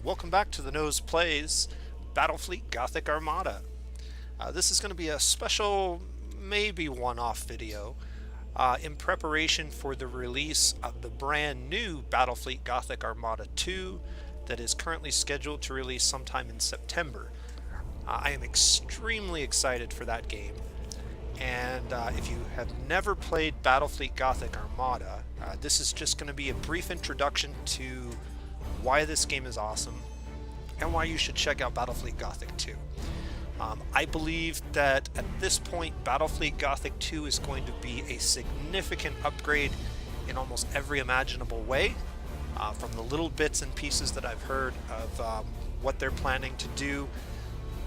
Welcome back to the Nose Plays Battlefleet Gothic Armada. This is going to be a special, maybe one-off video in preparation for the release of the brand new Battlefleet Gothic Armada 2 that is currently scheduled to release sometime in September. I am extremely excited for that game, and if you have never played Battlefleet Gothic Armada, this is just going to be a brief introduction to why this game is awesome and why you should check out Battlefleet Gothic 2. I believe that at this point Battlefleet Gothic 2 is going to be a significant upgrade in almost every imaginable way, from the little bits and pieces that I've heard of what they're planning to do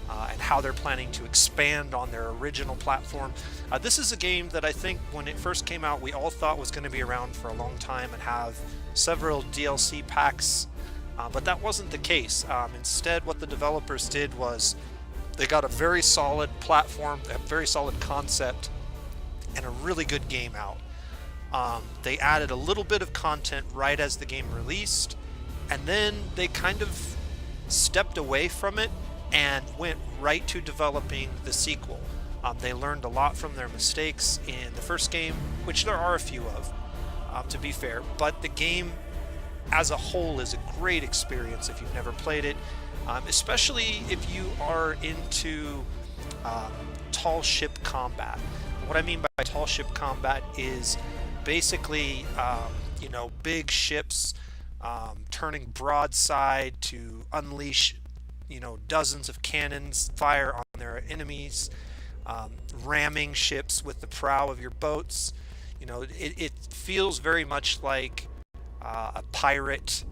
and how they're planning to expand on their original platform. This is a game that I think when it first came out we all thought was going to be around for a long time and have several DLC packs, but that wasn't the case. Instead, what the developers did was they got a very solid platform, a very solid concept, and a really good game out. They added a little bit of content right as the game released, and then they kind of stepped away from it and went right to developing the sequel. They learned a lot from their mistakes in the first game, which there are a few of, to be fair, but the game as a whole is a great experience if you've never played it, especially if you are into tall ship combat. What I mean by tall ship combat is basically big ships turning broadside to unleash dozens of cannons fire on their enemies, ramming ships with the prow of your boats. It feels very much like a pirate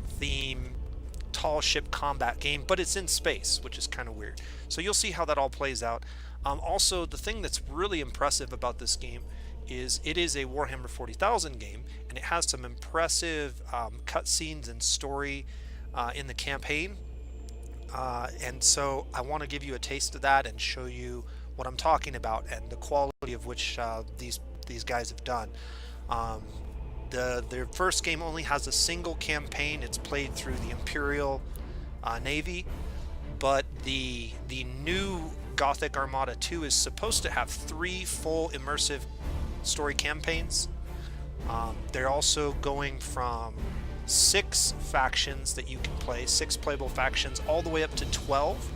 theme tall ship combat game, but it's in space, which is kind of weird. So you'll see how that all plays out. Also, the thing that's really impressive about this game is it is a Warhammer 40,000 game, and it has some impressive cutscenes and story in the campaign. And so I want to give you a taste of that and show you what I'm talking about and the quality of which these guys have done. Their first game only has a single campaign. It's played through the Imperial Navy, but the new Gothic Armada 2 is supposed to have 3 full immersive story campaigns. They're also going from 6 factions that you can play, 6 playable factions, all the way up to 12.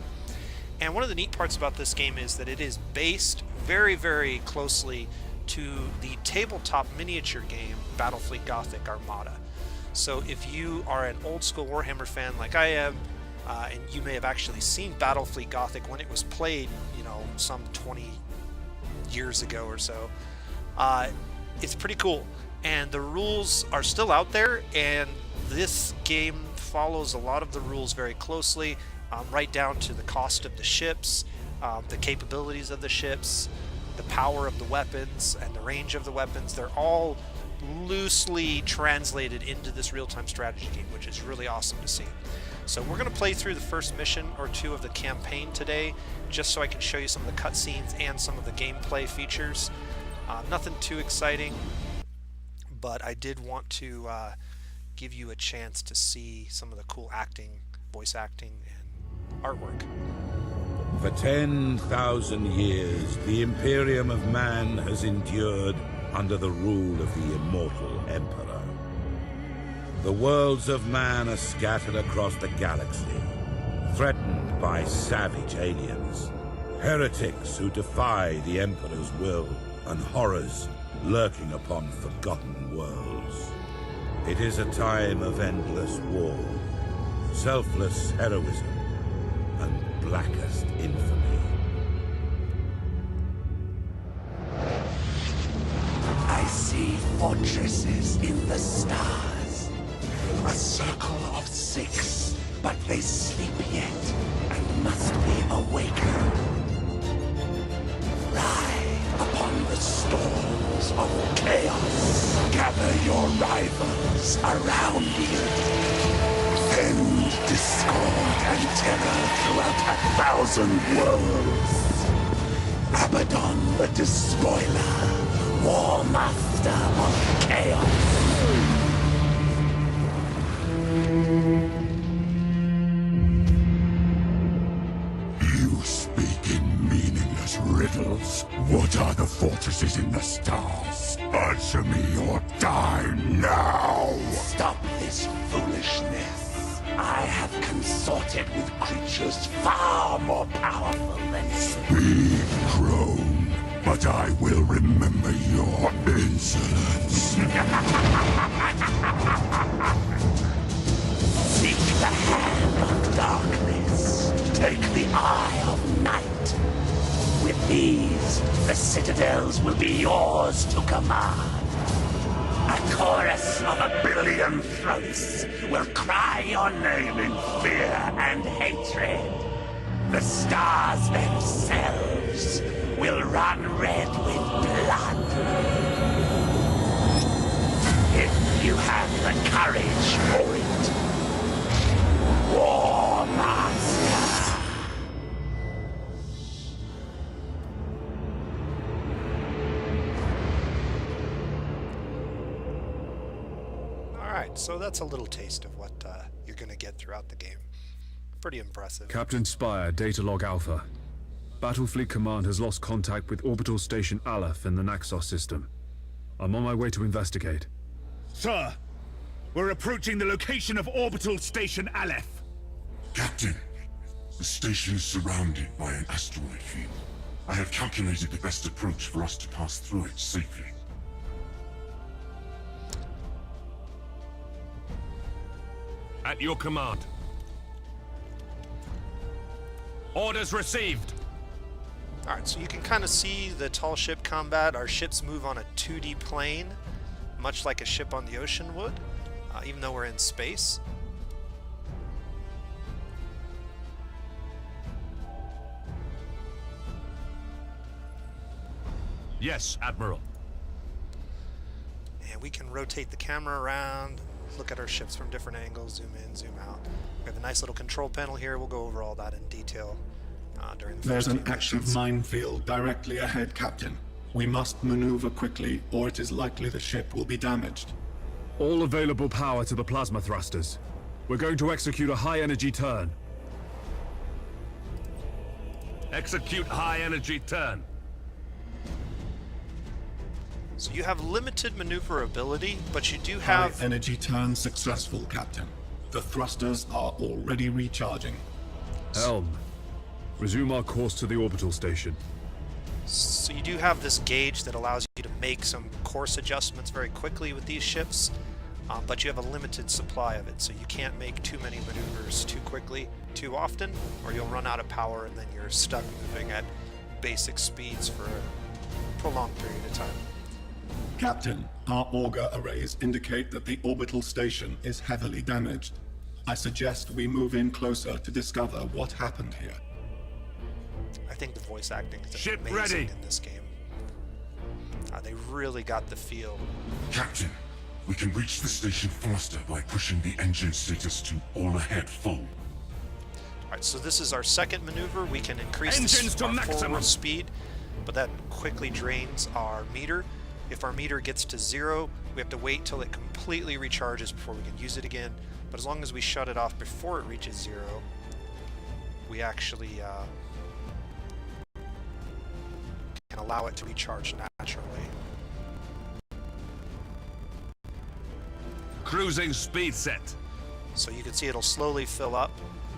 And one of the neat parts about this game is that it is based very, very closely to the tabletop miniature game Battlefleet Gothic Armada. So if you are an old school Warhammer fan like I am, and you may have actually seen Battlefleet Gothic when it was played, some 20 years ago or so, it's pretty cool. And the rules are still out there, and this game follows a lot of the rules very closely, right down to the cost of the ships, the capabilities of the ships, the power of the weapons, and the range of the weapons. They're all loosely translated into this real-time strategy game, which is really awesome to see. So we're going to play through the first mission or 2 of the campaign today, just so I can show you some of the cutscenes and some of the gameplay features. Nothing too exciting, but I did want to give you a chance to see some of the cool acting, voice acting, and artwork. For 10,000 years, the Imperium of Man has endured under the rule of the immortal Emperor. The worlds of man are scattered across the galaxy, threatened by savage aliens, heretics who defy the Emperor's will, and horrors lurking upon forgotten worlds. It is a time of endless war, selfless heroism, and blackest infamy. I see fortresses in the stars. A circle of 6, but they sleep yet and must be awakened. Ride upon the storms of chaos. Gather your rivals around you. Send discord and terror throughout 1,000 worlds. Abaddon the Despoiler, War Master of Chaos. immortals, what are the fortresses in the stars? Answer me or die now! Stop this foolishness. I have consorted with creatures far more powerful than you. Speak, crone, but I will remember your insolence. Seek the hand of darkness. Take the eye of night. With these, the citadels will be yours to command. A chorus of 1,000,000,000 throats will cry your name in fear and hatred. The stars themselves will run red with blood. If you have the courage for it. War Master. Alright, so that's a little taste of what you're going to get throughout the game. Pretty impressive. Captain Spire, Data Log Alpha. Battlefleet Command has lost contact with Orbital Station Aleph in the Naxos system. I'm on my way to investigate. Sir, we're approaching the location of Orbital Station Aleph. Captain, the station is surrounded by an asteroid field. I have calculated the best approach for us to pass through it safely. At your command. Orders received. Alright, so you can kind of see the tall ship combat. Our ships move on a 2D plane, much like a ship on the ocean would, even though we're in space. Yes, Admiral. And we can rotate the camera around, look at our ships from different angles, zoom in, zoom out. We have a nice little control panel here. We'll go over all that in detail during the There's first an few active missions. minefield directly ahead, Captain. We must maneuver quickly, or it is likely the ship will be damaged. All available power to the plasma thrusters. We're going to execute a high-energy turn. Execute high-energy turn. So you have limited maneuverability, but you do have... High energy turn successful, Captain. The thrusters are already recharging. Helm. Resume our course to the orbital station. So you do have this gauge that allows you to make some course adjustments very quickly with these ships, but you have a limited supply of it, so you can't make too many maneuvers too quickly, too often, or you'll run out of power and then you're stuck moving at basic speeds for a prolonged period of time. Captain, our auger arrays indicate that the orbital station is heavily damaged. I suggest we move in closer to discover what happened here. I think the voice acting is Ship amazing ready. in this game. They really got the feel. Captain, we can reach the station faster by pushing the engine status to all ahead full. Alright, so this is our second maneuver. We can increase Engines to our maximum. forward speed, but that quickly drains our meter. If our meter gets to 0, we have to wait till it completely recharges before we can use it again. But as long as we shut it off before it reaches 0, we actually can allow it to recharge naturally. Cruising speed set. So you can see it'll slowly fill up.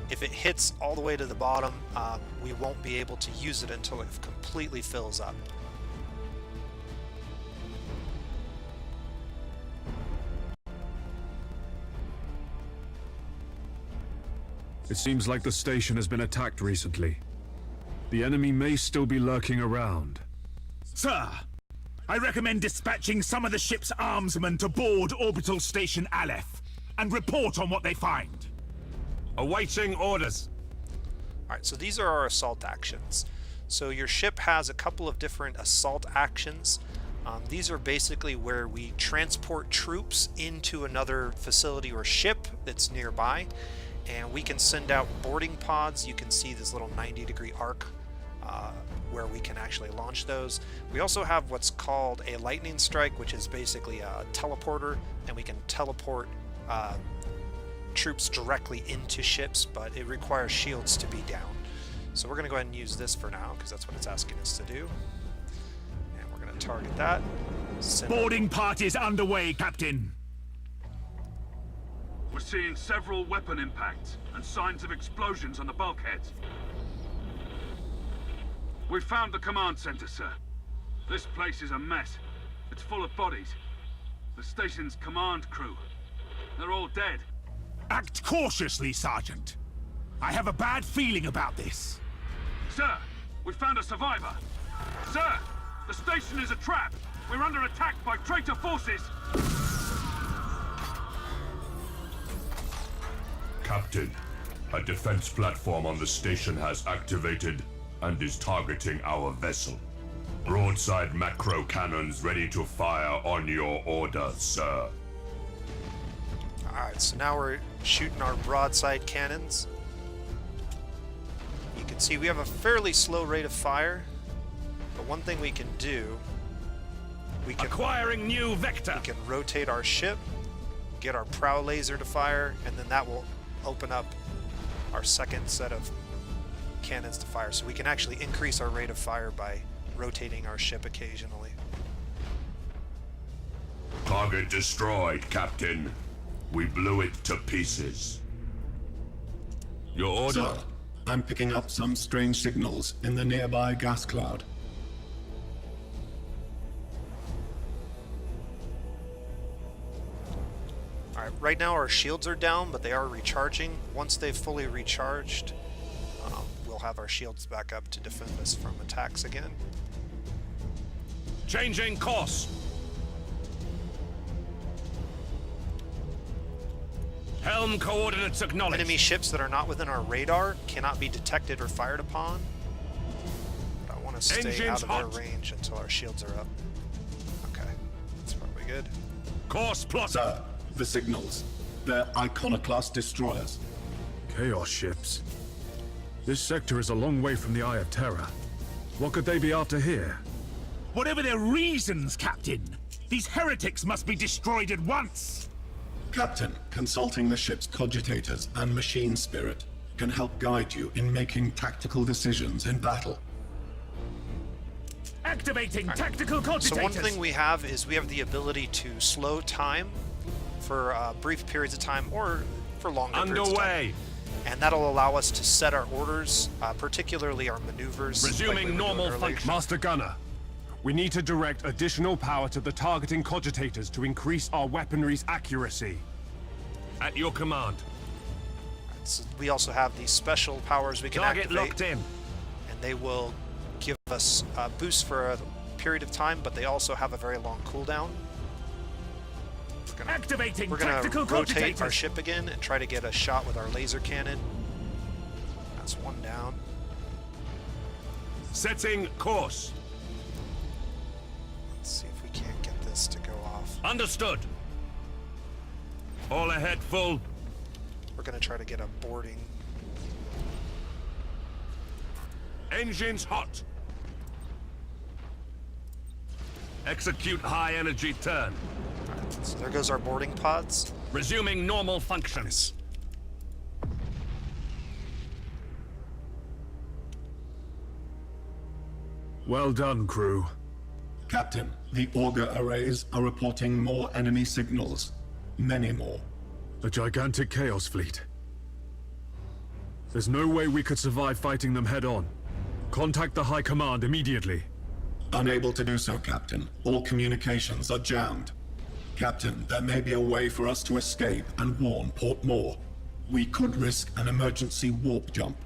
If it hits all the way to the bottom, we won't be able to use it until it completely fills up. It seems like the station has been attacked recently. The enemy may still be lurking around. Sir, I recommend dispatching some of the ship's armsmen to board Orbital Station Aleph and report on what they find. Awaiting orders. Alright, so these are our assault actions. So your ship has a couple of different assault actions. These are basically where we transport troops into another facility or ship that's nearby, and we can send out boarding pods. You can see this little 90-degree arc where we can actually launch those. We also have what's called a lightning strike, which is basically a teleporter, and we can teleport troops directly into ships, but it requires shields to be down. So we're going to go ahead and use this for now, because that's what it's asking us to do. And we're going to target that. Boarding party's underway, Captain. We're seeing several weapon impacts and signs of explosions on the bulkheads. We've found the command center, sir. This place is a mess. It's full of bodies. The station's command crew. They're all dead. Act cautiously, Sergeant. I have a bad feeling about this. Sir, we found a survivor. Sir, the station is a trap. We're under attack by traitor forces. Captain, a defense platform on the station has activated and is targeting our vessel. Broadside macro cannons ready to fire on your order, sir. Alright, so now we're shooting our broadside cannons. You can see we have a fairly slow rate of fire, but one thing we can do, we can Acquiring new vector. we can rotate our ship, get our prow laser to fire, and then that will open up our second set of cannons to fire. So we can actually increase our rate of fire by rotating our ship occasionally. Target destroyed, Captain. We blew it to pieces. Your order? Sir, I'm picking up some strange signals in the nearby gas cloud. Alright, right now our shields are down, but they are recharging. Once they've fully recharged, we'll have our shields back up to defend us from attacks again. Changing course. Helm coordinates acknowledged. Enemy ships that are not within our radar cannot be detected or fired upon. But I want to stay Engines out of hot. their range until our shields are up. Okay, that's probably good. Course plot. Sir, the signals. They're iconoclast destroyers. Chaos ships. This sector is a long way from the Eye of Terror. What could they be after here? Whatever their reasons, Captain, these heretics must be destroyed at once. Captain, consulting the ship's cogitators and machine spirit can help guide you in making tactical decisions in battle. Activating tactical cogitators. So one thing we have is we have the ability to slow time for brief periods of time or for longer periods of time. Underway. And that'll allow us to set our orders, particularly our maneuvers. like we were Resuming doing normal earlier. function. Master Gunner, we need to direct additional power to the targeting cogitators to increase our weaponry's accuracy. At your command. So we also have these special powers we can Target activate, locked in. and they will give us boosts for a period of time, but they also have a very long cooldown. Activating We're gonna tactical rotate our cogitators. ship again and try to get a shot with our laser cannon. That's one down. Setting course. Let's see if we can't get this to go off. Understood. All ahead full. We're gonna try to get a boarding. Engines hot. Execute high energy turn. Alright, so there goes our boarding pods. Resuming normal functions. Well done, crew. Captain, the auger arrays are reporting more enemy signals. Many more. A gigantic Chaos fleet. There's no way we could survive fighting them head-on. Contact the High Command immediately. Unable to do so, Captain. All communications are jammed. Captain, there may be a way for us to escape and warn Port Moore. We could risk an emergency warp jump.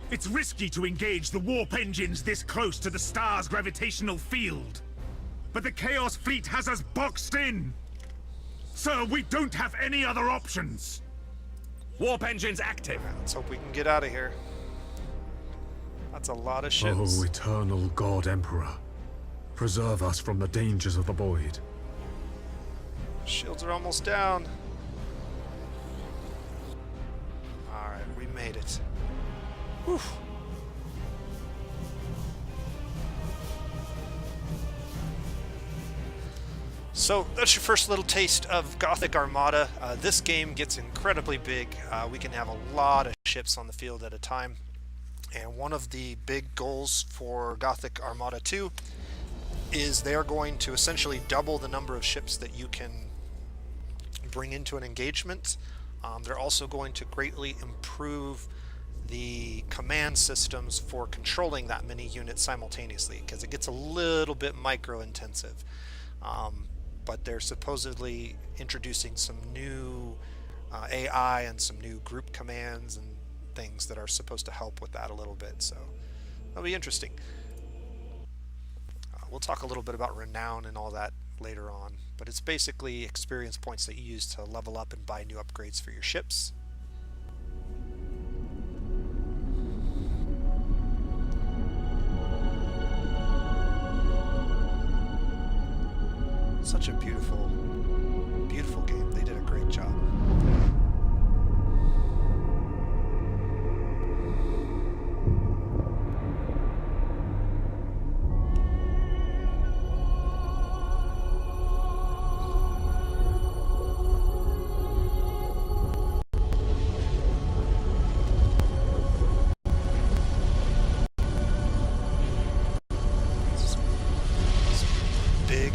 It's risky to engage the warp engines this close to the star's gravitational field. But the Chaos Fleet has us boxed in. Sir, we don't have any other options. Warp engines active. Let's hope we can get out of here. That's a lot of ships. Oh, eternal God Emperor. Preserve us from the dangers of the void. Shields are almost down. Alright, we made it. Whew. So that's your first little taste of Gothic Armada. This game gets incredibly big. We can have a lot of ships on the field at a time. And one of the big goals for Gothic Armada 2 is they're going to essentially double the number of ships that you can bring into an engagement. They're also going to greatly improve the command systems for controlling that many units simultaneously, because it gets a little bit micro intensive. But they're supposedly introducing some new AI and some new group commands and things that are supposed to help with that a little bit, so that'll be interesting. We'll talk a little bit about renown and all that later on, but it's basically experience points that you use to level up and buy new upgrades for your ships. Such a beautiful, beautiful game. They did a great job.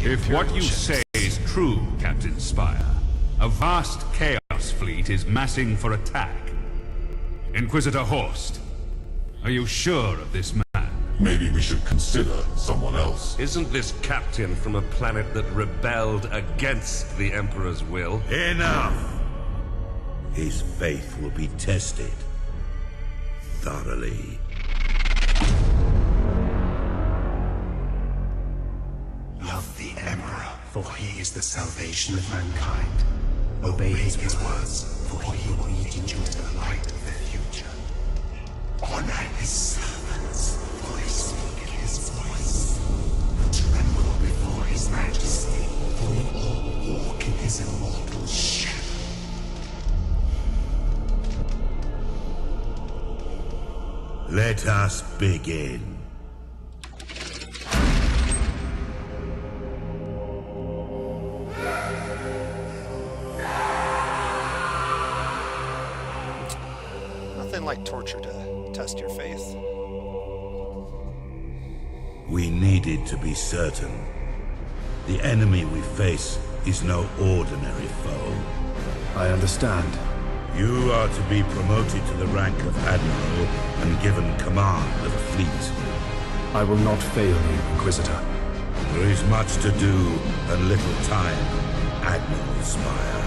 If what you say is true, Captain Spire, a vast Chaos fleet is massing for attack. Inquisitor Horst, are you sure of this man? Maybe we should consider someone else. Isn't this captain from a planet that rebelled against the Emperor's will? Enough! His faith will be tested thoroughly. Love the Emperor, for he is the salvation of mankind. Obey his words, for he will lead you into the light of the future. Honor his servants, for they speak his voice. Tremble before his majesty, for we all walk in his immortal shadow. Let us begin. Nothing like torture to test your faith. We needed to be certain. The enemy we face is no ordinary foe. I understand. You are to be promoted to the rank of Admiral and given command of a fleet. I will not fail you, Inquisitor. There is much to do and little time, Admiral Spire.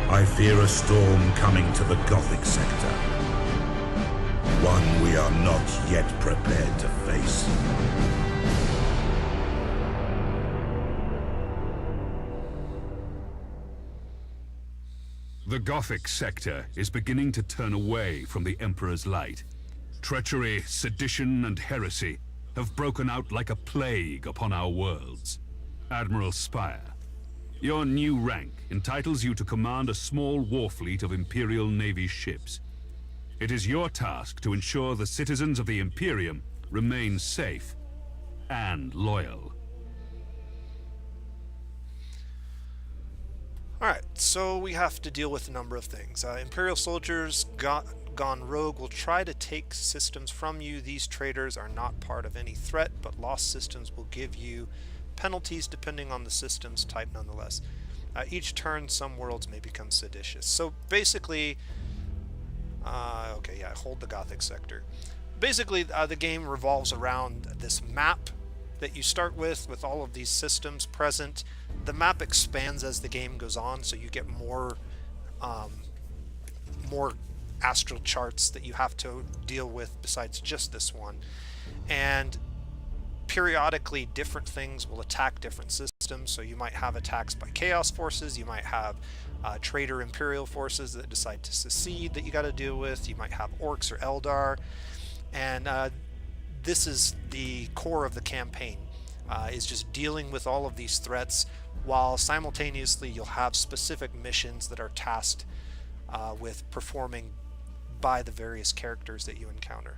I fear a storm coming to the Gothic sector. One we are not yet prepared to face. The Gothic sector is beginning to turn away from the Emperor's light. Treachery, sedition, and heresy have broken out like a plague upon our worlds. Admiral Spire, your new rank entitles you to command a small war fleet of Imperial Navy ships. It is your task to ensure the citizens of the Imperium remain safe and loyal. Alright, so we have to deal with a number of things. Imperial soldiers gone rogue will try to take systems from you. These traitors are not part of any threat, but lost systems will give you penalties depending on the system's type nonetheless. Each turn, some worlds may become seditious. So basically, hold the Gothic sector. Basically, the game revolves around this map that you start with all of these systems present. The map expands as the game goes on, so you get more astral charts that you have to deal with besides just this one. And periodically different things will attack different systems, so you might have attacks by chaos forces, you might have traitor imperial forces that decide to secede that you got to deal with, you might have orcs or eldar, and this is the core of the campaign, is just dealing with all of these threats, while simultaneously you'll have specific missions that are tasked with performing by the various characters that you encounter.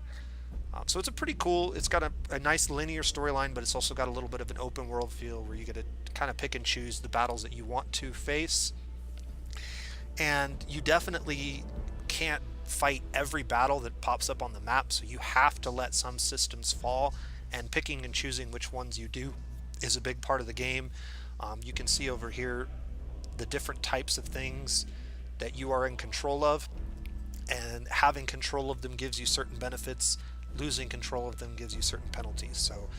So it's it's got a nice linear storyline, but it's also got a little bit of an open world feel where you get to kind of pick and choose the battles that you want to face. And you definitely can't fight every battle that pops up on the map, so you have to let some systems fall, and picking and choosing which ones you do is a big part of the game. You can see over here the different types of things that you are in control of, and having control of them gives you certain benefits, losing control of them gives you certain penalties. So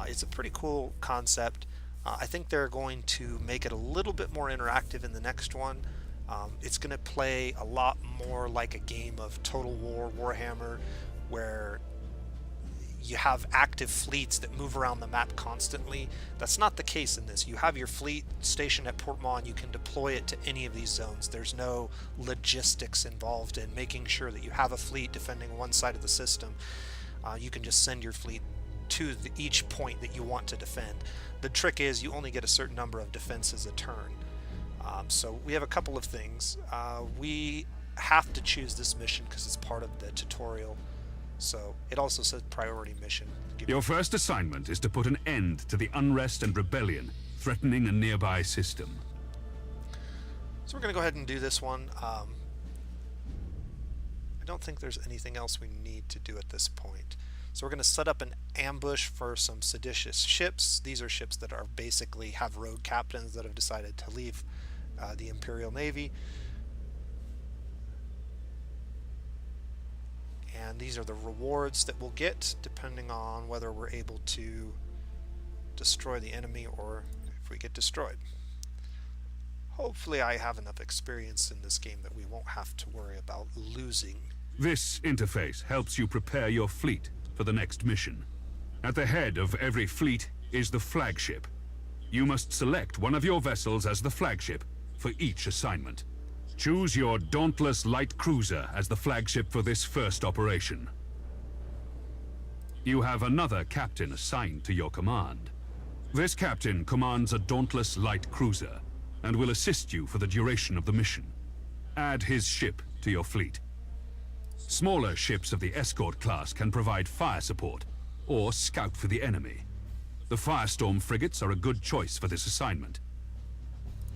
it's a pretty cool concept. I think they're going to make it a little bit more interactive in the next one. It's going to play a lot more like a game of Total War, Warhammer, where you have active fleets that move around the map constantly. That's not the case in this. You have your fleet stationed at Port Maw, and you can deploy it to any of these zones. There's no logistics involved in making sure that you have a fleet defending one side of the system. You can just send your fleet to each point that you want to defend. The trick is you only get a certain number of defenses a turn. So we have a couple of things. We have to choose this mission because it's part of the tutorial. So it also says priority mission. Your first assignment is to put an end to the unrest and rebellion threatening a nearby system. So we're going to go ahead and do this one. I don't think there's anything else we need to do at this point. So we're going to set up an ambush for some seditious ships. These are ships that are basically have rogue captains that have decided to leave the Imperial Navy. And these are the rewards that we'll get depending on whether we're able to destroy the enemy or if we get destroyed. Hopefully I have enough experience in this game that we won't have to worry about losing. This interface helps you prepare your fleet for the next mission. At the head of every fleet is the flagship. You must select one of your vessels as the flagship for each assignment. Choose your Dauntless Light Cruiser as the flagship for this first operation. You have another captain assigned to your command. This captain commands a Dauntless Light Cruiser and will assist you for the duration of the mission. Add his ship to your fleet. Smaller ships of the escort class can provide fire support or scout for the enemy. The Firestorm frigates are a good choice for this assignment.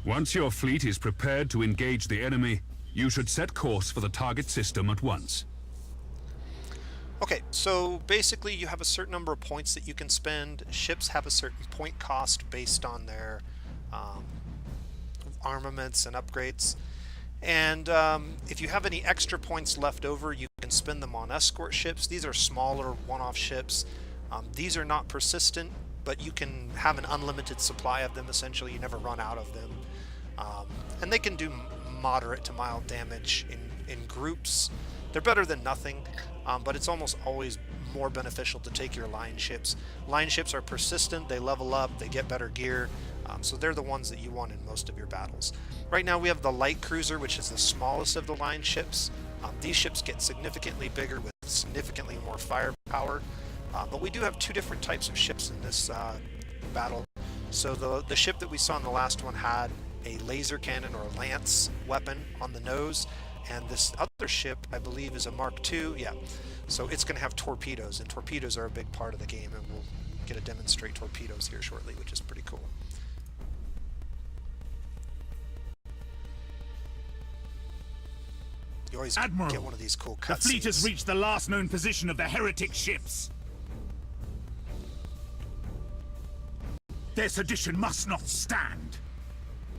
Once your fleet is prepared to engage the enemy, you should set course for the target system at once. Okay, so basically you have a certain number of points that you can spend. Ships have a certain point cost based on their armaments and upgrades. And if you have any extra points left over, you can spend them on escort ships. These are smaller one-off ships. These are not persistent, but you can have an unlimited supply of them. Essentially, you never run out of them. And they can do moderate to mild damage in groups. They're better than nothing, but it's almost always more beneficial to take your line ships. Line ships are persistent, they level up, they get better gear, so they're the ones that you want in most of your battles. Right now we have the light cruiser, which is the smallest of the line ships. These ships get significantly bigger with significantly more firepower, but we do have two different types of ships in this battle. So the ship that we saw in the last one had a laser cannon or a lance weapon on the nose, and this other ship I believe is a Mark II. Yeah, so it's going to have torpedoes, and torpedoes are a big part of the game, and we'll get to demonstrate torpedoes here shortly, which is pretty cool. You always Admiral, get one of these cool the cutscenes. fleet has reached the last known position of the heretic ships. Their sedition must not stand.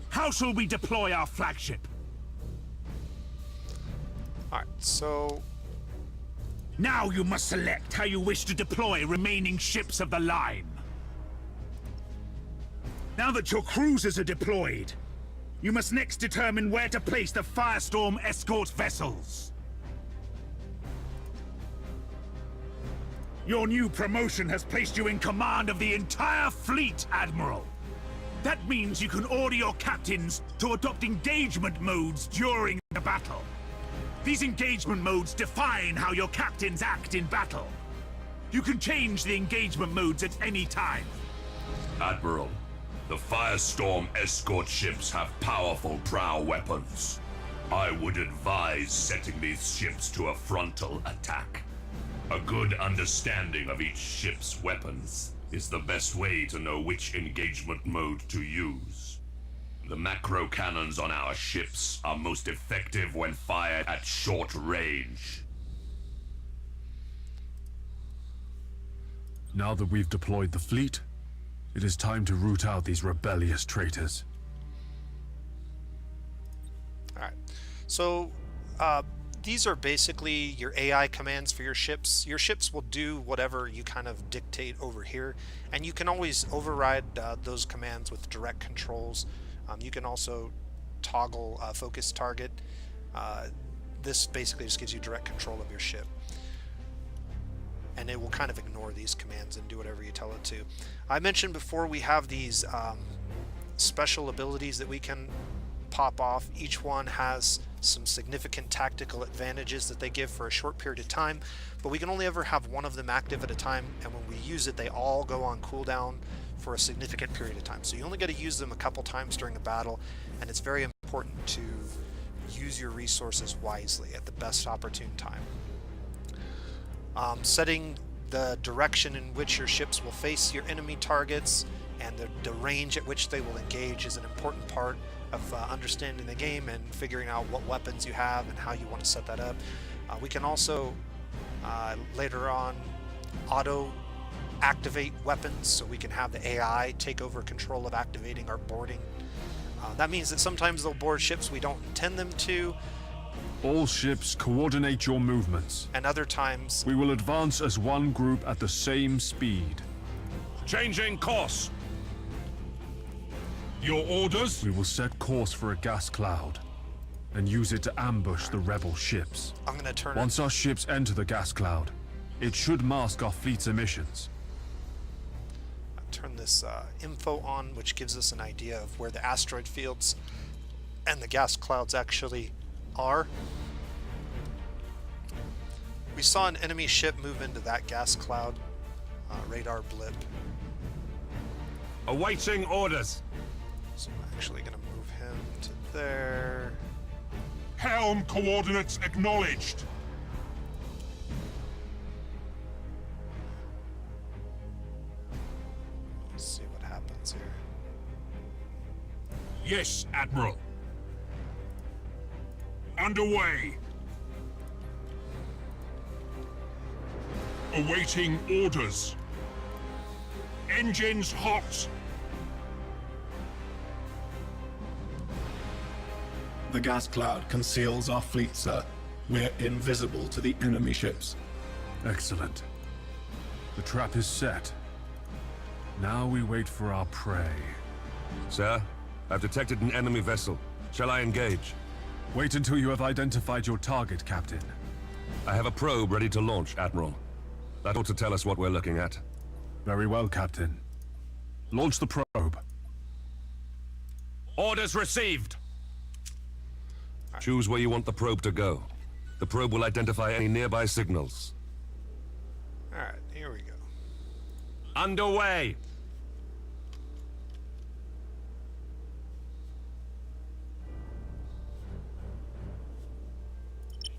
How shall we deploy our flagship? Alright, so Now you must select how you wish to deploy remaining ships of the line. Now that your cruisers are deployed, you must next determine where to place the Firestorm escort vessels. Your new promotion has placed you in command of the entire fleet, Admiral. That means you can order your captains to adopt engagement modes during the battle. These engagement modes define how your captains act in battle. You can change the engagement modes at any time. Admiral, the Firestorm escort ships have powerful prow weapons. I would advise setting these ships to a frontal attack. A good understanding of each ship's weapons is the best way to know which engagement mode to use. The macro cannons on our ships are most effective when fired at short range. Now that we've deployed the fleet, it is time to root out these rebellious traitors. Alright, so these are basically your AI commands for your ships. Your ships will do whatever you kind of dictate over here, and you can always override those commands with direct controls. You can also toggle focus target. This basically just gives you direct control of your ship, and it will kind of ignore these commands and do whatever you tell it to. I mentioned before we have these special abilities that we can pop off. Each one has some significant tactical advantages that they give for a short period of time, but we can only ever have one of them active at a time, and when we use it they all go on cooldown for a significant period of time. So you only got to use them a couple times during a battle, and it's very important to use your resources wisely at the best opportune time. Setting the direction in which your ships will face your enemy targets and the range at which they will engage is an important part of understanding the game and figuring out what weapons you have and how you want to set that up. We can also later on auto activate weapons, so we can have the AI take over control of activating our boarding. That means that sometimes they'll board ships we don't intend them to. All ships coordinate your movements. And other times we will advance as one group at the same speed. Changing course. Your orders? We will set course for a gas cloud and use it to ambush the rebel ships. I'm gonna turn Once our ships enter the gas cloud, it should mask our fleet's emissions. Turn this info on, which gives us an idea of where the asteroid fields and the gas clouds actually are. We saw an enemy ship move into that gas cloud. Radar blip. Awaiting orders. So I'm actually going to move him to there. Helm coordinates acknowledged. Let's see what happens here. Yes, Admiral. Underway. Awaiting orders. Engines hot. The gas cloud conceals our fleet, sir. We're invisible to the enemy ships. Excellent. The trap is set. Now we wait for our prey. Sir, I've detected an enemy vessel. Shall I engage? Wait until you have identified your target, Captain. I have a probe ready to launch, Admiral. That ought to tell us what we're looking at. Very well, Captain. Launch the probe. Orders received. Choose where you want the probe to go. The probe will identify any nearby signals. Alright, here we go. Underway.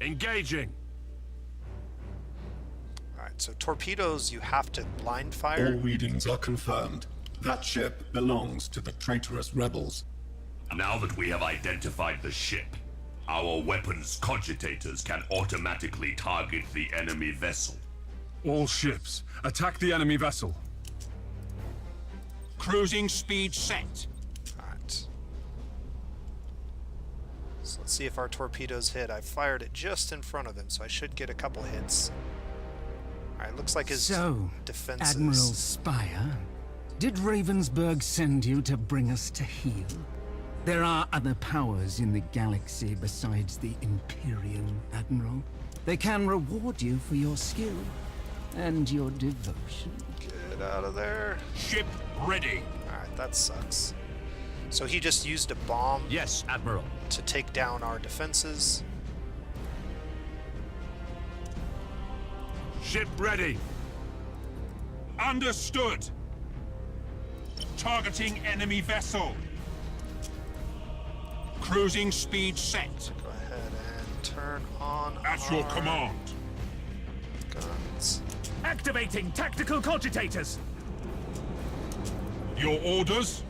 Engaging. Alright, so torpedoes you have to blind All fire. readings are confirmed. That ship belongs to the traitorous rebels. Now that we have identified the ship, our weapons cogitators can automatically target the enemy vessel. All ships, attack the enemy vessel. Cruising speed set. Alright. So let's see if our torpedoes hit. I fired it just in front of him, so I should get a couple hits. Alright, looks like his defenses. Admiral Spire, did Ravensburg send you to bring us to heel? There are other powers in the galaxy besides the Imperium, Admiral. They can reward you for your skill and your devotion. Get out of there. Ship ready. Alright, that sucks. So he just used a bomb Yes, Admiral. to take down our defenses. Ship ready. Understood. Targeting enemy vessel. Cruising speed set. Go ahead and turn on At your our command. guns. Activating tactical cogitators. Your orders?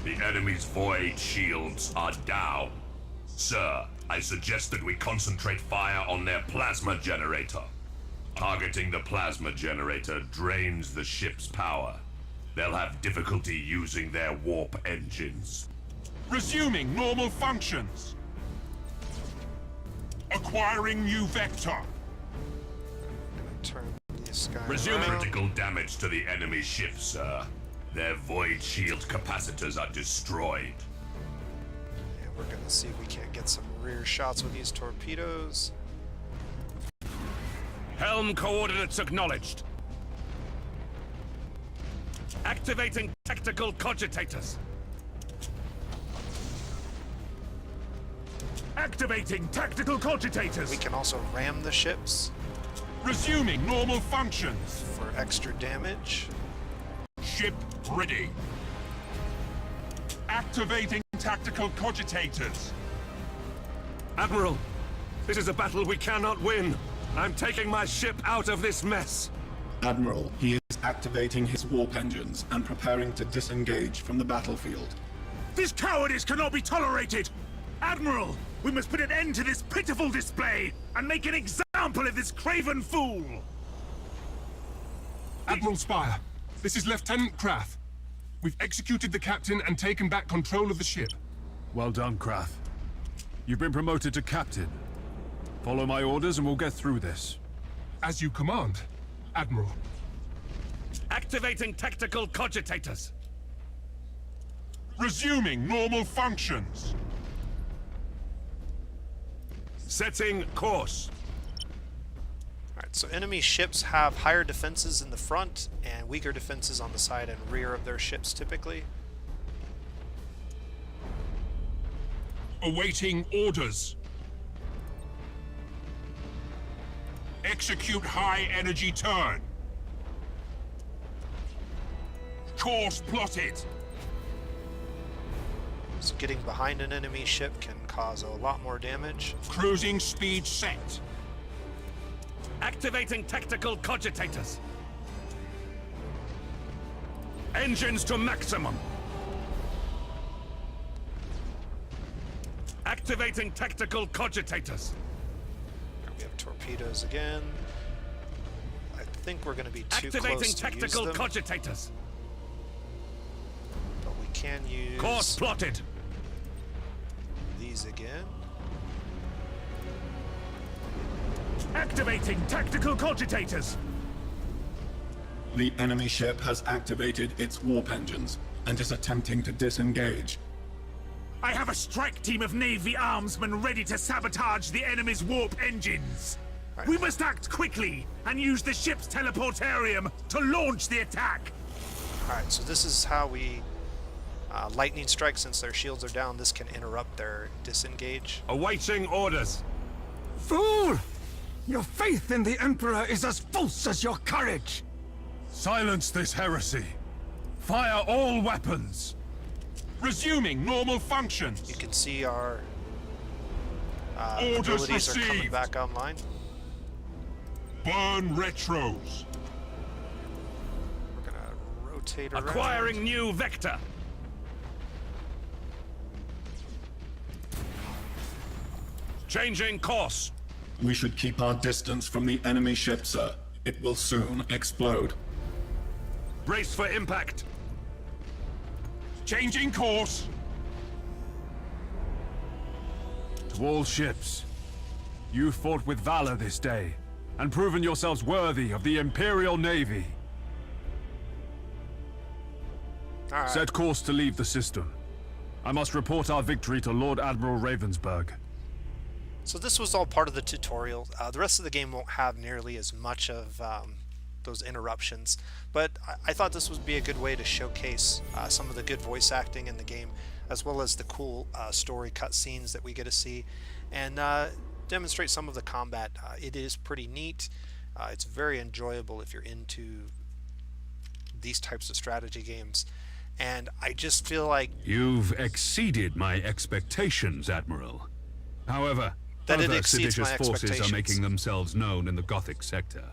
The enemy's void shields are down. Sir, I suggest that we concentrate fire on their plasma generator. Targeting the plasma generator drains the ship's power. They'll have difficulty using their warp engines. Resuming normal functions. Acquiring new vector. Turn this guy Resume around. critical damage to the enemy ship, sir. Their void shield capacitors are destroyed. And we're gonna see if we can't get some rear shots with these torpedoes. Helm coordinates acknowledged. Activating tactical cogitators. Activating tactical cogitators. We can also ram the ships Resuming normal functions. for extra damage. Ship ready. Activating tactical cogitators. Admiral, this is a battle we cannot win. I'm taking my ship out of this mess. Admiral, he is activating his warp engines and preparing to disengage from the battlefield. This cowardice cannot be tolerated! Admiral, we must put an end to this pitiful display and make an example of this craven fool! Admiral Spire, this is Lieutenant Krath. We've executed the captain and taken back control of the ship. Well done, Krath. You've been promoted to captain. Follow my orders and we'll get through this. As you command, Admiral. Activating tactical cogitators. Resuming normal functions. Setting course. Alright, so enemy ships have higher defenses in the front and weaker defenses on the side and rear of their ships typically. Awaiting orders. Execute high energy turn. Course plotted. So getting behind an enemy ship can cause a lot more damage. Cruising speed set. Activating tactical cogitators. Engines to maximum. Activating tactical cogitators. We have torpedoes again. I think we're going to be too Activating close to tactical use them, cogitators. but we can use Course plotted. these again. Activating tactical cogitators. The enemy ship has activated its warp engines and is attempting to disengage. I have a strike team of Navy armsmen ready to sabotage the enemy's warp engines. Right. We must act quickly and use the ship's teleportarium to launch the attack. Alright, so this is how we lightning strike. Since their shields are down, this can interrupt their disengage. Awaiting orders. Fool! Your faith in the Emperor is as false as your courage! Silence this heresy. Fire all weapons. Resuming normal functions. You can see our Orders abilities are coming received. back online. Burn retros. We're gonna rotate around. Acquiring new vector. Changing course. We should keep our distance from the enemy ship, sir. It will soon explode. Brace for impact. Changing course. To all ships, you fought with valor this day, and proven yourselves worthy of the Imperial Navy. Alright. Set course to leave the system. I must report our victory to Lord Admiral Ravensburg. So this was all part of the tutorial. The rest of the game won't have nearly as much of those interruptions, but I thought this would be a good way to showcase some of the good voice acting in the game, as well as the cool story cutscenes that we get to see, and demonstrate some of the combat. It is pretty neat. It's very enjoyable if you're into these types of strategy games, and I just feel like You've exceeded my expectations, Admiral. However, That it other exceeds seditious my forces are expectations. making themselves known in the Gothic sector.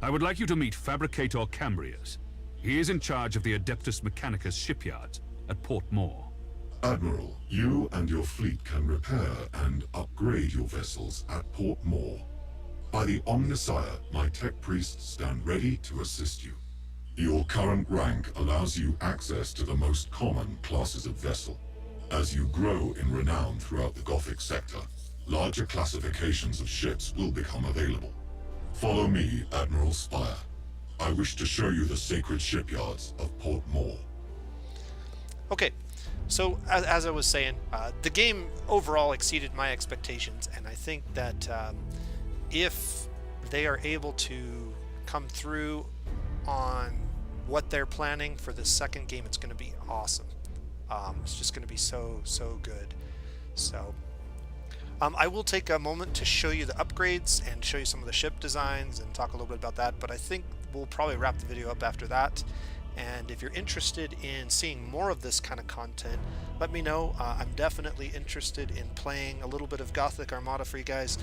I would like you to meet Fabricator Cambrius. He is in charge of the Adeptus Mechanicus shipyard at Port Moore. Admiral, you and your fleet can repair and upgrade your vessels at Port Moore. By the Omnisire, my tech priests stand ready to assist you. Your current rank allows you access to the most common classes of vessel. As you grow in renown throughout the Gothic sector, larger classifications of ships will become available. Follow me, Admiral Spire. I wish to show you the sacred shipyards of Port Moore. Okay, so as I was saying, the game overall exceeded my expectations, and I think that if they are able to come through on what they're planning for the second game, it's going to be awesome. It's just going to be so good. So I will take a moment to show you the upgrades and show you some of the ship designs and talk a little bit about that, but I think we'll probably wrap the video up after that. And if you're interested in seeing more of this kind of content, let me know. I'm definitely interested in playing a little bit of Gothic Armada for you guys,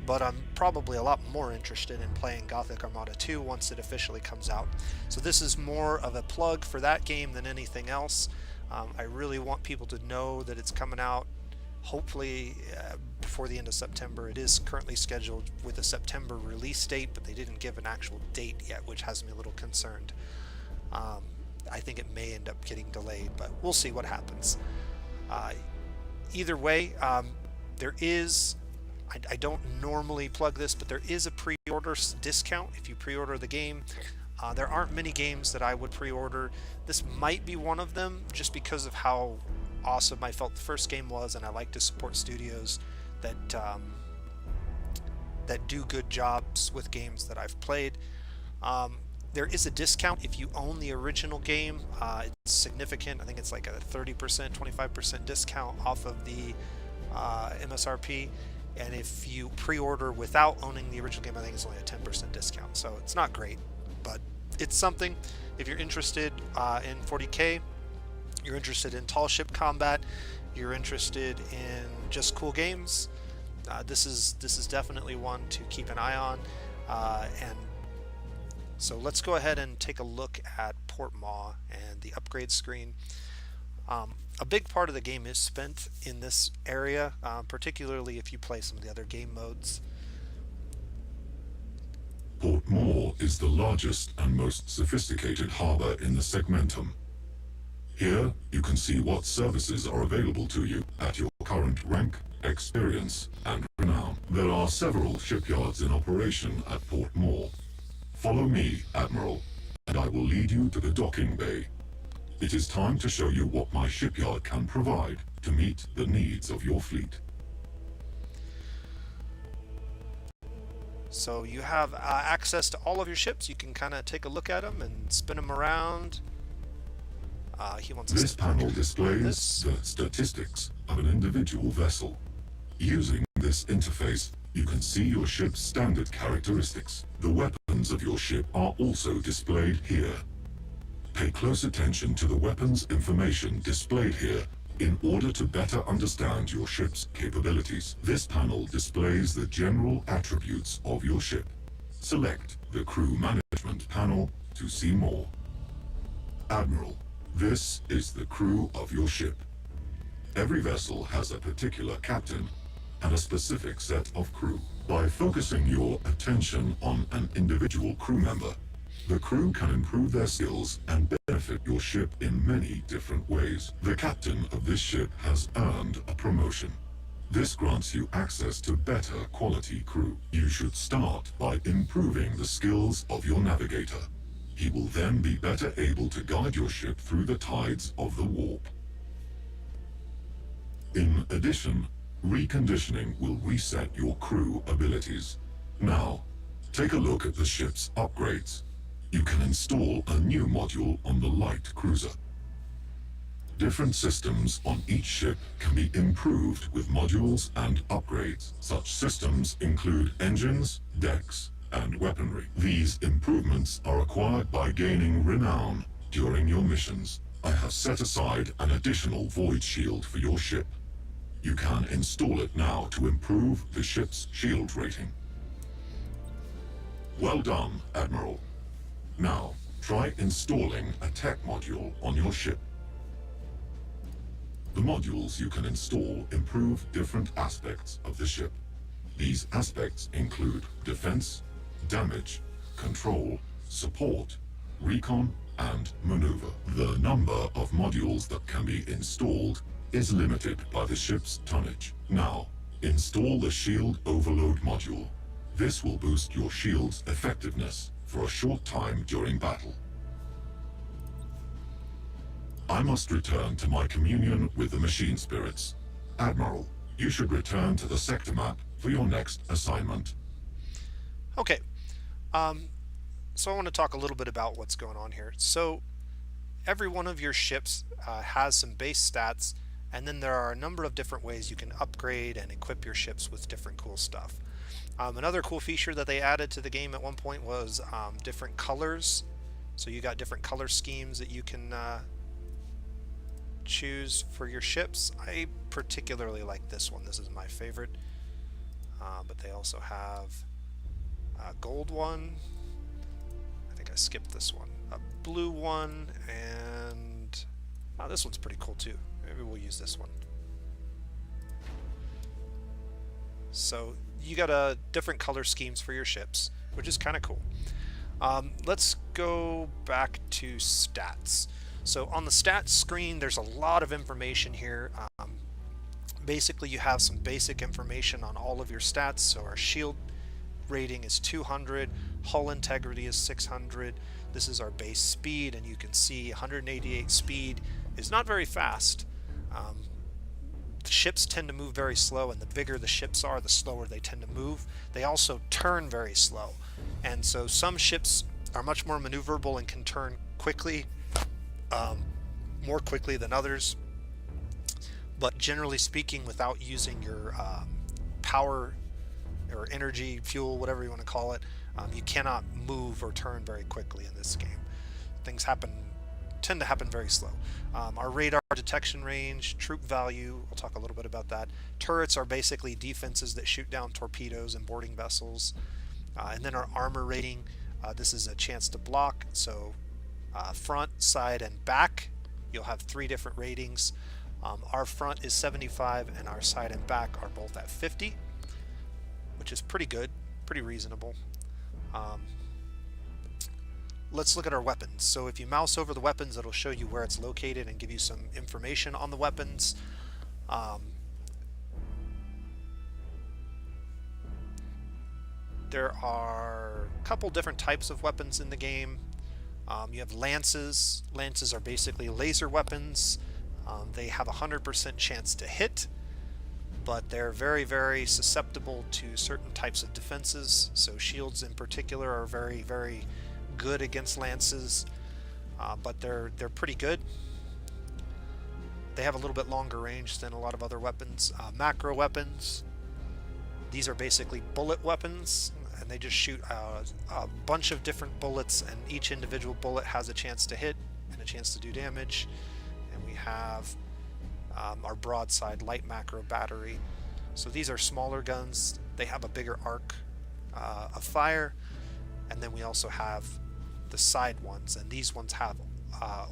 but I'm probably a lot more interested in playing Gothic Armada 2 once it officially comes out. So this is more of a plug for that game than anything else. I really want people to know that it's coming out hopefully before the end of September. It is currently scheduled with a September release date, but they didn't give an actual date yet, which has me a little concerned. I think it may end up getting delayed, but we'll see what happens. Either way, there is, I don't normally plug this, but there is a pre-order discount if you pre-order the game. There aren't many games that I would pre-order. This might be one of them, just because of how awesome I felt the first game was, and I like to support studios that that do good jobs with games that I've played. There is a discount if you own the original game. It's significant. I think it's like a 30%, 25% discount off of the MSRP. And if you pre-order without owning the original game, I think it's only a 10% discount. So it's not great, but it's something. If you're interested in 40K, you're interested in tall ship combat, you're interested in just cool games, this is definitely one to keep an eye on. And so let's go ahead and take a look at Port Moore and the upgrade screen. A big part of the game is spent in this area, particularly if you play some of the other game modes. Port Moore is the largest and most sophisticated harbor in the Segmentum. Here, you can see what services are available to you at your current rank, experience, and renown. There are several shipyards in operation at Port Moore. Follow me, Admiral, and I will lead you to the docking bay. It is time to show you what my shipyard can provide to meet the needs of your fleet. So you have access to all of your ships. You can kind of take a look at them and spin them around. This panel displays the statistics of an individual vessel. Using this interface, you can see your ship's standard characteristics. The weapons of your ship are also displayed here. Pay close attention to the weapons information displayed here in order to better understand your ship's capabilities. This panel displays the general attributes of your ship. Select the Crew Management panel to see more. Admiral, this is the crew of your ship. Every vessel has a particular captain and a specific set of crew. By focusing your attention on an individual crew member, the crew can improve their skills and benefit your ship in many different ways. The captain of this ship has earned a promotion. This grants you access to better quality crew. You should start by improving the skills of your navigator. He will then be better able to guide your ship through the tides of the warp. In addition, reconditioning will reset your crew abilities. Now, take a look at the ship's upgrades. You can install a new module on the light cruiser. Different systems on each ship can be improved with modules and upgrades. Such systems include engines, decks, and weaponry. These improvements are acquired by gaining renown during your missions. I have set aside an additional void shield for your ship. You can install it now to improve the ship's shield rating. Well done, Admiral. Now, try installing a tech module on your ship. The modules you can install improve different aspects of the ship. These aspects include defense, damage, control, support, recon, and maneuver. The number of modules that can be installed is limited by the ship's tonnage. Now, install the Shield Overload module. This will boost your shield's effectiveness for a short time during battle. I must return to my communion with the machine spirits. Admiral, you should return to the sector map for your next assignment. Okay, so I want to talk a little bit about what's going on here. So every one of your ships has some base stats, and then there are a number of different ways you can upgrade and equip your ships with different cool stuff. Another cool feature that they added to the game at one point was different colors. So you got different color schemes that you can choose for your ships. I particularly like this one. This is my favorite. But they also have a gold one. I think I skipped this one. A blue one, and this one's pretty cool too. Maybe we'll use this one. So you got different color schemes for your ships, which is kind of cool. Let's go back to stats. So on the stats screen, there's a lot of information here. Basically, you have some basic information on all of your stats. So our shield rating is 200, hull integrity is 600. This is our base speed, and you can see 188 speed is not very fast. The ships tend to move very slow, and the bigger the ships are, the slower they tend to move. They also turn very slow, and so some ships are much more maneuverable and can turn quickly, more quickly than others. But generally speaking, without using your power or energy, fuel, whatever you want to call it, you cannot move or turn very quickly in this game. Things tend to happen very slow. Our radar detection range, troop value, we'll talk a little bit about that. Turrets are basically defenses that shoot down torpedoes and boarding vessels. And then our armor rating, this is a chance to block. So front, side, and back, you'll have 3 different ratings. Our front is 75 and our side and back are both at 50, which is pretty good, pretty reasonable. Let's look at our weapons. So if you mouse over the weapons, it'll show you where it's located and give you some information on the weapons. There are a couple different types of weapons in the game. You have lances. Lances are basically laser weapons. They have a 100% chance to hit, but they're very, very susceptible to certain types of defenses. So shields in particular are very, very good against lances, but they're pretty good. They have a little bit longer range than a lot of other weapons. Macro weapons, these are basically bullet weapons, and they just shoot a bunch of different bullets, and each individual bullet has a chance to hit and a chance to do damage. And we have our broadside light macro battery. So these are smaller guns. They have a bigger arc of fire. And then we also have the side ones, and these ones have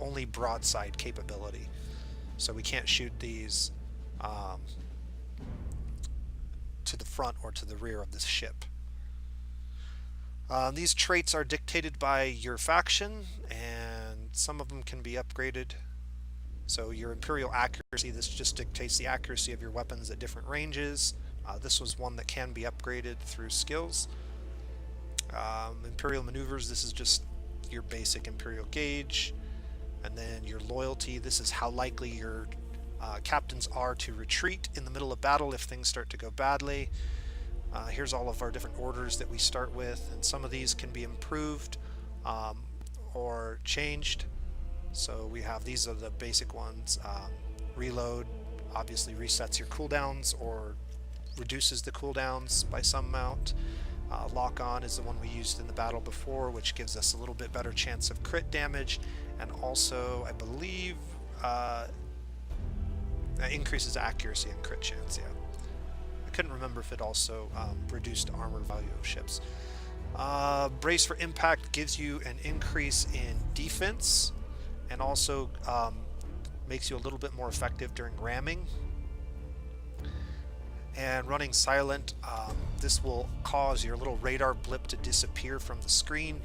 only broadside capability. So we can't shoot these to the front or to the rear of the ship. These traits are dictated by your faction, and some of them can be upgraded. So your Imperial accuracy, this just dictates the accuracy of your weapons at different ranges. This was one that can be upgraded through skills. Imperial maneuvers, this is just your basic Imperial gauge. And then your loyalty, this is how likely your captains are to retreat in the middle of battle if things start to go badly. Here's all of our different orders that we start with, and some of these can be improved or changed. So we have, these are the basic ones. Reload obviously resets your cooldowns or reduces the cooldowns by some amount. Lock on is the one we used in the battle before, which gives us a little bit better chance of crit damage, and also I believe increases accuracy and crit chance. Yeah, I couldn't remember if it also reduced armor value of ships. Brace for impact gives you an increase in defense, and also makes you a little bit more effective during ramming. And running silent, this will cause your little radar blip to disappear from the screen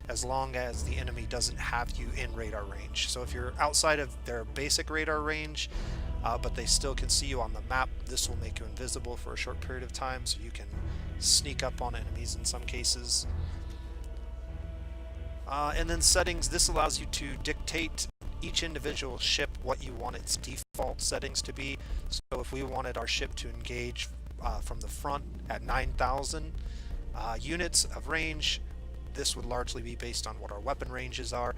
as long as the enemy doesn't have you in radar range. So if you're outside of their basic radar range, but they still can see you on the map, this will make you invisible for a short period of time, so you can sneak up on enemies in some cases. And then settings, this allows you to dictate each individual ship what you want its default settings to be. So if we wanted our ship to engage from the front at 9,000 units of range, this would largely be based on what our weapon ranges are,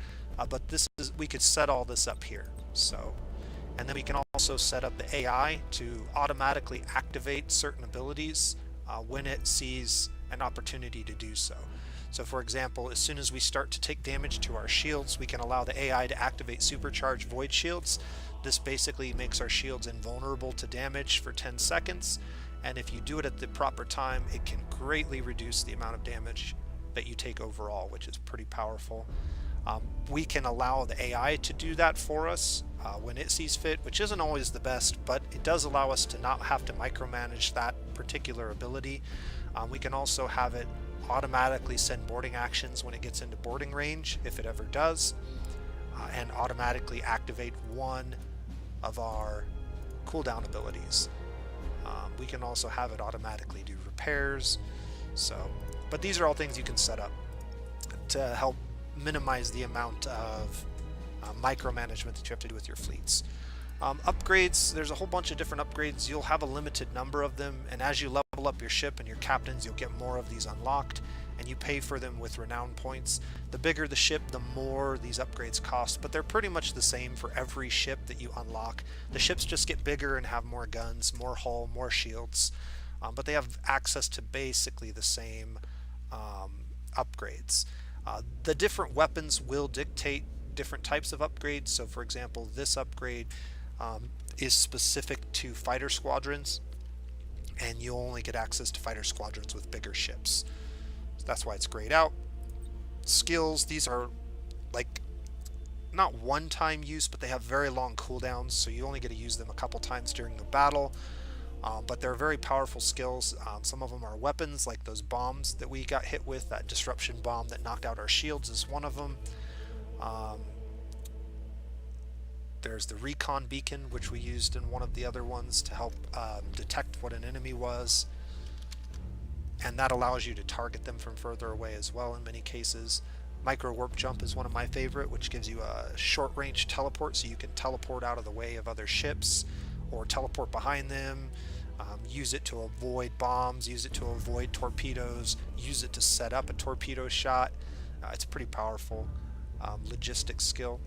but we could set all this up here. So, and then we can also set up the AI to automatically activate certain abilities when it sees an opportunity to do so. So for example, as soon as we start to take damage to our shields, we can allow the AI to activate supercharged void shields. This basically makes our shields invulnerable to damage for 10 seconds, and if you do it at the proper time, it can greatly reduce the amount of damage that you take overall, which is pretty powerful. We can allow the AI to do that for us when it sees fit, which isn't always the best, but it does allow us to not have to micromanage that particular ability. We can also have it automatically send boarding actions when it gets into boarding range, if it ever does, and automatically activate one of our cooldown abilities. We can also have it automatically do repairs. But these are all things you can set up to help minimize the amount of micromanagement that you have to do with your fleets. Upgrades, there's a whole bunch of different upgrades. You'll have a limited number of them, and as you level up your ship and your captains, you'll get more of these unlocked, and you pay for them with renown points. The bigger the ship, the more these upgrades cost, but they're pretty much the same for every ship that you unlock. The ships just get bigger and have more guns, more hull, more shields, but they have access to basically the same upgrades. The different weapons will dictate different types of upgrades. So for example, this upgrade is specific to fighter squadrons, and you'll only get access to fighter squadrons with bigger ships. So that's why it's grayed out. Skills, these are like not one-time use, but they have very long cooldowns, so you only get to use them a couple times during the battle. But they're very powerful skills. Some of them are weapons, like those bombs that we got hit with. That disruption bomb that knocked out our shields is one of them. There's the recon beacon, which we used in one of the other ones to help detect what an enemy was, and that allows you to target them from further away as well in many cases. Micro warp jump is one of my favorite, which gives you a short range teleport, so you can teleport out of the way of other ships or teleport behind them. Use it to avoid bombs, use it to avoid torpedoes, use it to set up a torpedo shot. It's pretty powerful logistics skill.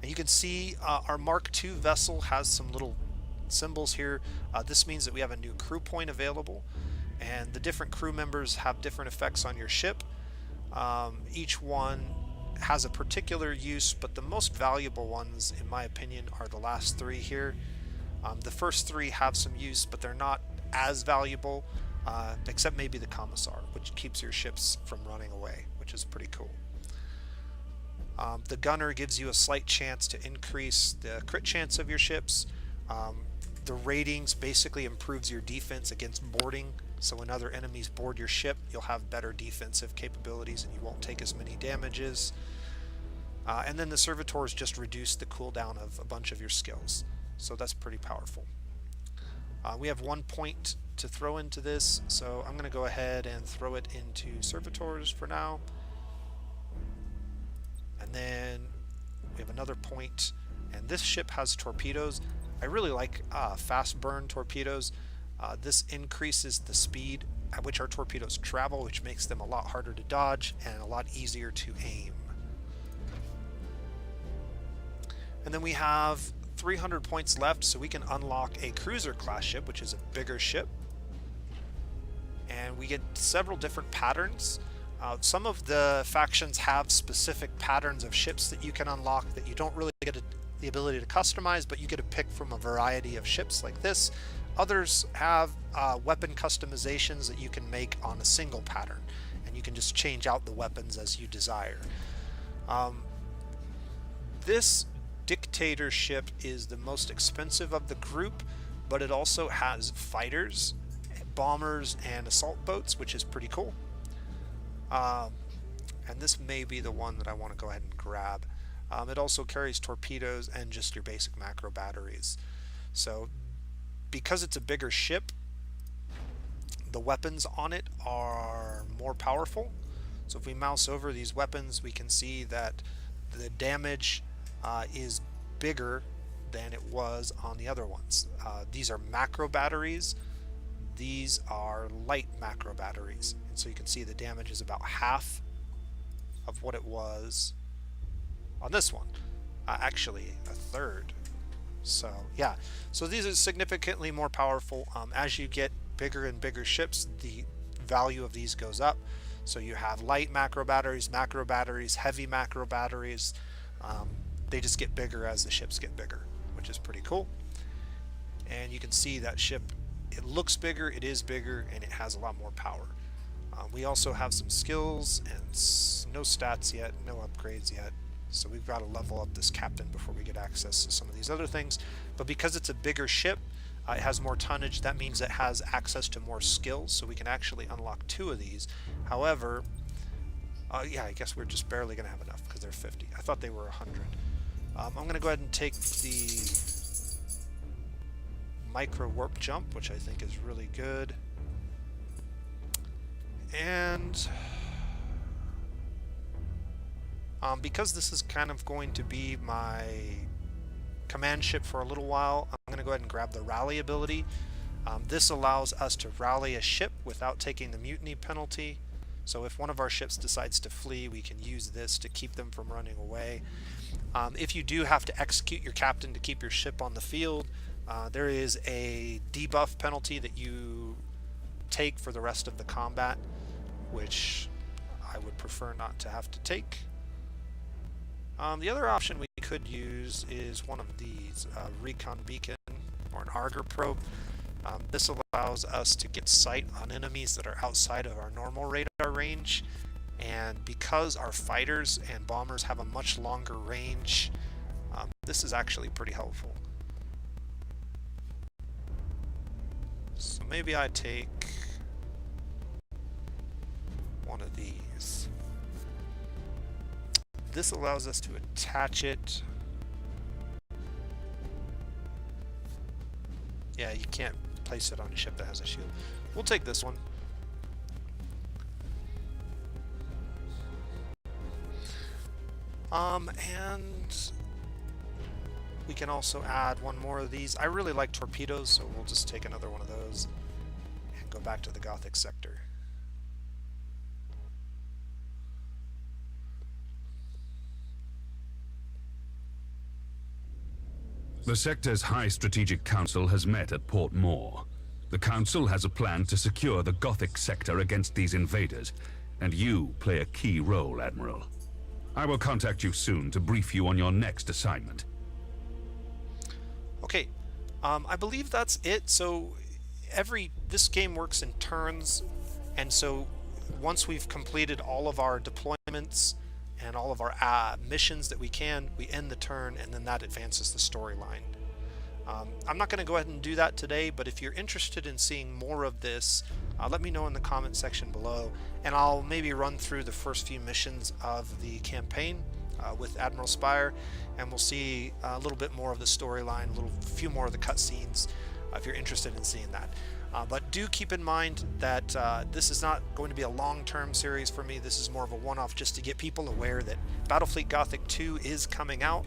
And you can see our Mark II vessel has some little symbols here. This means that we have a new crew point available, and the different crew members have different effects on your ship. Each one has a particular use, but the most valuable ones, in my opinion, are the last three here. The first three have some use, but they're not as valuable, except maybe the Commissar, which keeps your ships from running away, which is pretty cool. The Gunner gives you a slight chance to increase the crit chance of your ships. The ratings basically improves your defense against boarding, so when other enemies board your ship, you'll have better defensive capabilities and you won't take as many damages. And then the Servitors just reduce the cooldown of a bunch of your skills, so that's pretty powerful. We have 1 point to throw into this, so I'm going to go ahead and throw it into Servitors for now. And then we have another point, and this ship has torpedoes. I really like fast burn torpedoes. This increases the speed at which our torpedoes travel, which makes them a lot harder to dodge and a lot easier to aim. And then we have 300 points left, so we can unlock a cruiser class ship, which is a bigger ship. And we get several different patterns. Some of the factions have specific patterns of ships that you can unlock that you don't really get the ability to customize, but you get to pick from a variety of ships like this. Others have weapon customizations that you can make on a single pattern, and you can just change out the weapons as you desire. This Dictatorship is the most expensive of the group, but it also has fighters, bombers, and assault boats, which is pretty cool. And this may be the one that I want to go ahead and grab. It also carries torpedoes and just your basic macro batteries. So because it's a bigger ship, the weapons on it are more powerful. So if we mouse over these weapons, we can see that the damage is bigger than it was on the other ones. These are macro batteries. These are light macro batteries. And so you can see the damage is about half of what it was on this one. Actually, a third. So yeah, so these are significantly more powerful. As you get bigger and bigger ships, the value of these goes up. So you have light macro batteries, heavy macro batteries. They just get bigger as the ships get bigger, which is pretty cool. And you can see that ship, it looks bigger, it is bigger, and it has a lot more power. We also have some skills and no stats yet, no upgrades yet. So we've got to level up this captain before we get access to some of these other things. But because it's a bigger ship, it has more tonnage. That means it has access to more skills, so we can actually unlock 2 of these. However, yeah, I guess we're just barely going to have enough because they're 50. I thought they were 100. I'm going to go ahead and take the micro warp jump, which I think is really good. And because this is kind of going to be my command ship for a little while, I'm going to go ahead and grab the rally ability. This allows us to rally a ship without taking the mutiny penalty. So if one of our ships decides to flee, we can use this to keep them from running away. If you do have to execute your captain to keep your ship on the field, there is a debuff penalty that you take for the rest of the combat, which I would prefer not to have to take. The other option we could use is one of these, recon beacon or an auger probe. This allows us to get sight on enemies that are outside of our normal radar range, and because our fighters and bombers have a much longer range, this is actually pretty helpful. So maybe I take one of these. This allows us to attach it. Yeah, you can't place it on a ship that has a shield. We'll take this one. And we can also add one more of these. I really like torpedoes, so we'll just take another one of those and go back to the Gothic sector. The sector's High Strategic Council has met at Port Moore. The Council has a plan to secure the Gothic sector against these invaders, and you play a key role, Admiral. I will contact you soon to brief you on your next assignment. Okay, I believe that's it. So this game works in turns, and so once we've completed all of our deployments and all of our missions that we end the turn, and then that advances the storyline. I'm not going to go ahead and do that today, but if you're interested in seeing more of this, let me know in the comment section below, and I'll maybe run through the first few missions of the campaign with Admiral Spire, and we'll see a little bit more of the storyline, a few more of the cutscenes, if you're interested in seeing that. But do keep in mind that this is not going to be a long-term series for me. This is more of a one-off just to get people aware that Battlefleet Gothic 2 is coming out,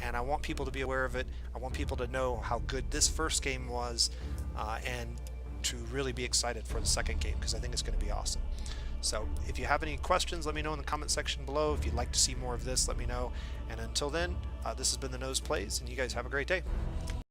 and I want people to be aware of it. I want people to know how good this first game was, and to really be excited for the second game, because I think it's going to be awesome. So if you have any questions, let me know in the comment section below. If you'd like to see more of this, let me know. And until then, this has been The Nose Plays, and you guys have a great day.